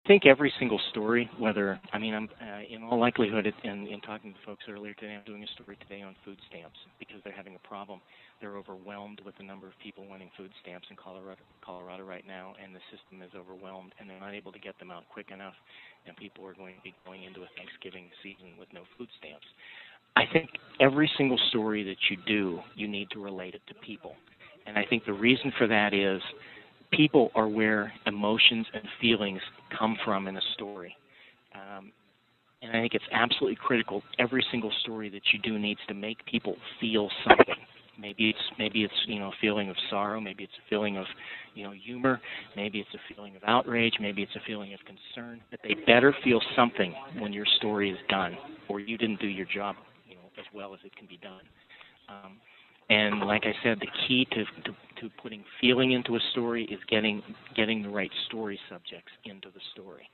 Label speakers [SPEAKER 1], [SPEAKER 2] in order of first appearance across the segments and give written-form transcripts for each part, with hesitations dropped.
[SPEAKER 1] think every single story, whether, I'm in all likelihood, in talking to folks earlier today, I'm doing a story today on food stamps because they're having a problem. They're overwhelmed with the number of people wanting food stamps in Colorado right now, and the system is overwhelmed, and they're not able to get them out quick enough, and people are going to be going into a Thanksgiving season with no food stamps. I think every single story that you do, you need to relate it to people. And I think the reason for that is people are where emotions and feelings come from in a story. And I think it's absolutely critical. Every single story that you do needs to make people feel something. Maybe it's a feeling of sorrow. Maybe it's a feeling of humor. Maybe it's a feeling of outrage. Maybe it's a feeling of concern. But they better feel something when your story is done, or you didn't do your job as well as it can be done. And like I said, the key to putting feeling into a story is getting the right story subjects into the story.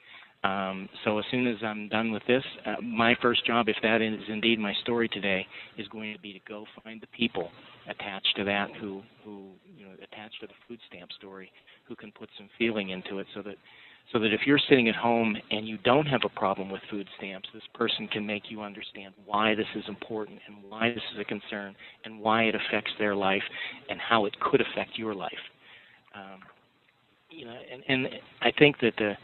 [SPEAKER 1] So as soon as I'm done with this, my first job, if that is indeed my story today, is going to be to go find the people attached to that who attached to the food stamp story, who can put some feeling into it, so that if you're sitting at home and you don't have a problem with food stamps, this person can make you understand why this is important and why this is a concern and why it affects their life and how it could affect your life. And I think that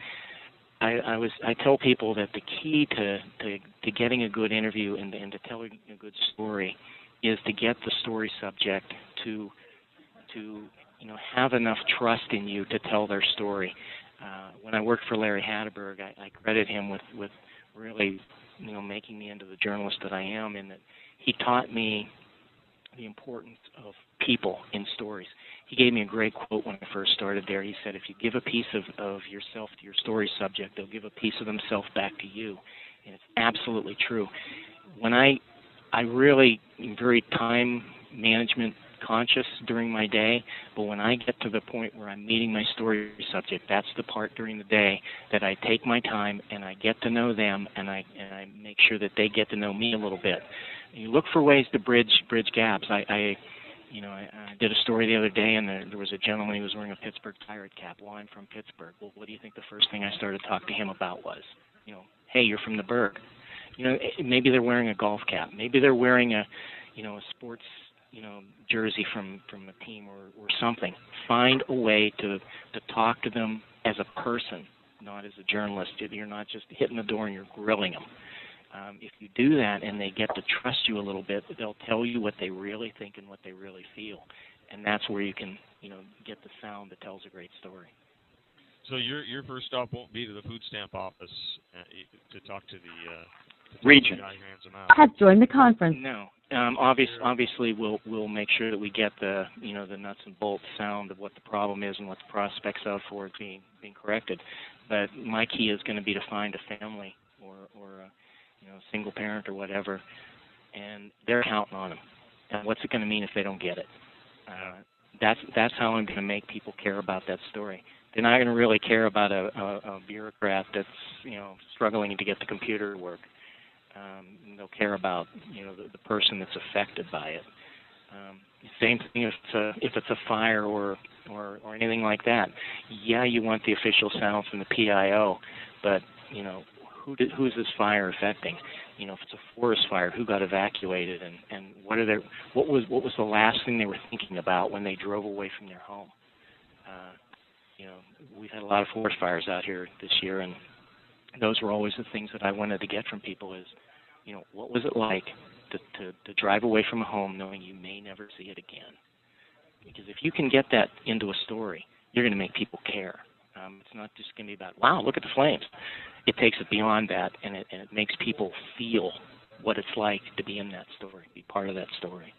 [SPEAKER 1] I tell people that the key to getting a good interview and to telling a good story is to get the story subject to have enough trust in you to tell their story. When I worked for Larry Hatterberg, I credit him with really making me into the journalist that I am, in that he taught me the importance of people in stories. He gave me a great quote when I first started there. He said, if you give a piece of yourself to your story subject, they'll give a piece of themselves back to you. And it's absolutely true. When I really am very time management conscious during my day, but when I get to the point where I'm meeting my story subject, that's the part during the day that I take my time and I get to know them, and I make sure that they get to know me a little bit. And you look for ways to bridge gaps. I did a story the other day, and there was a gentleman who was wearing a Pittsburgh Pirate cap. Well, I'm from Pittsburgh. Well, what do you think the first thing I started to talk to him about was? Hey, you're from the Burgh. Maybe they're wearing a golf cap. Maybe they're wearing a sports jersey from a team or something. Find a way to talk to them as a person, not as a journalist. You're not just hitting the door and you're grilling them. If you do that and they get to trust you a little bit, they'll tell you what they really think and what they really feel. And that's where you can, get the sound that tells a great story.
[SPEAKER 2] So your first stop won't be to the food stamp office to talk to the
[SPEAKER 1] region
[SPEAKER 2] guy who hands them out.
[SPEAKER 3] Has joined the conference.
[SPEAKER 1] No. Obviously, we'll make sure that we get the the nuts and bolts sound of what the problem is and what the prospects of for it being corrected. But my key is going to be to find a family or a single parent or whatever, and they're counting on them. And what's it going to mean if they don't get it? That's how I'm going to make people care about that story. They're not going to really care about a bureaucrat that's struggling to get the computer to work. They'll care about the person that's affected by it. Same thing if it's a fire or anything like that. Yeah, you want the official sound from the PIO, but who's this fire affecting? If it's a forest fire, who got evacuated, and what was the last thing they were thinking about when they drove away from their home? We've had a lot of forest fires out here this year, and those were always the things that I wanted to get from people is, what was it like to drive away from a home knowing you may never see it again? Because if you can get that into a story, you're going to make people care. It's not just going to be about, wow, look at the flames. It takes it beyond that, and it makes people feel what it's like to be in that story, be part of that story.